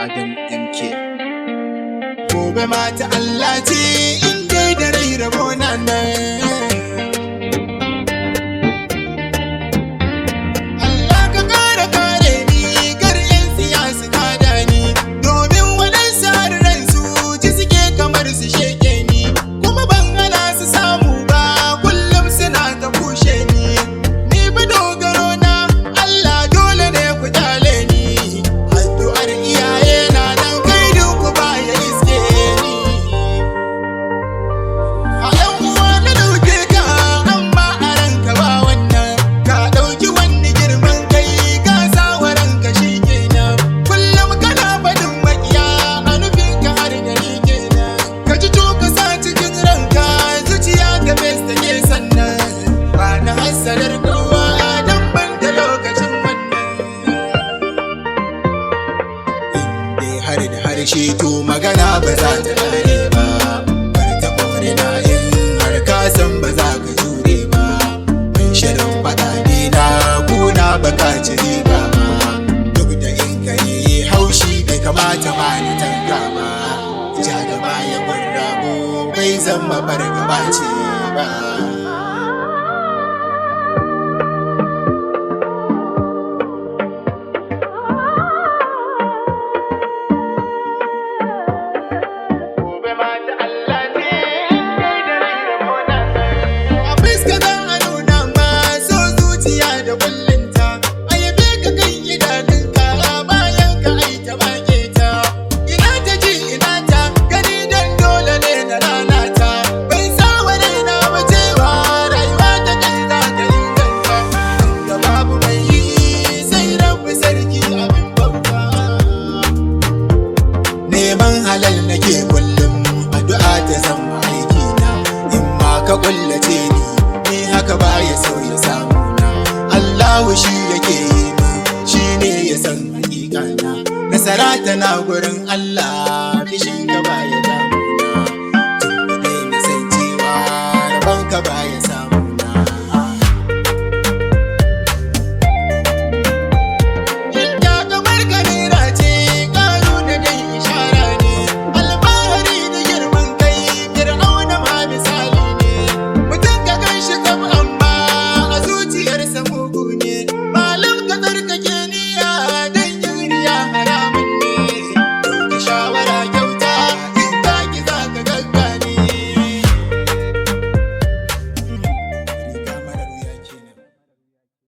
Adam MK. Gobe mata Allah ce in dai da rai rabo nan. Allah ka kare kare ni kar yan siyasa kada ni, domin waɗansu har ransu ji suke kamar su sheke ni, kuma ban hana su samu ba kullum suna ta kushe ni. Ni ba dogaro na Allah dole ne ku kyale ni, addu'ar iyaye na nan kai ku ba ya iske ni. A yan uwa na dauke ka amma a ranka ba wannan, ka dauki wani girman kai ka sa wa ranka shi kenan, kullum kana faɗin makiya a nufin ka har da ni kenan, ka ji to ka sa cikin ranka zuciya ka bes take sannan, ba na hasadar kowa dan ban da lokacin wannan. Inde har da harshe to magana ba za ta kare ba, bar ta na in har ka san ba za ka jure ba, mai shirin faɗa ne na kuna baka ci riba ba, duk da in ka yi haushi bai kamata ma ni tanka ba, ja da baya mun rago bai zama fargaba ce ba. Gobe mata Allah ce in dai da rai rabo nan. A fuska za a nuna ma so zuciya da kullinta, a yabe ka kan idanunka bayan ka ai ta make ta. Ina ta ji ina ta gani dan dole ne na lalata, bai sa wa raina ba cewa rayuwa ta kai za ta inganta, da babu mai yi sai rabbi sarki abin bauta. Neman halal nake kullum, addu'a ta zama aikina, in ma ka kullace ni haka ba ya sauya samuna. Allahu shi yake yi min, shi ne ya san hakikana, nasara tana gurin Allah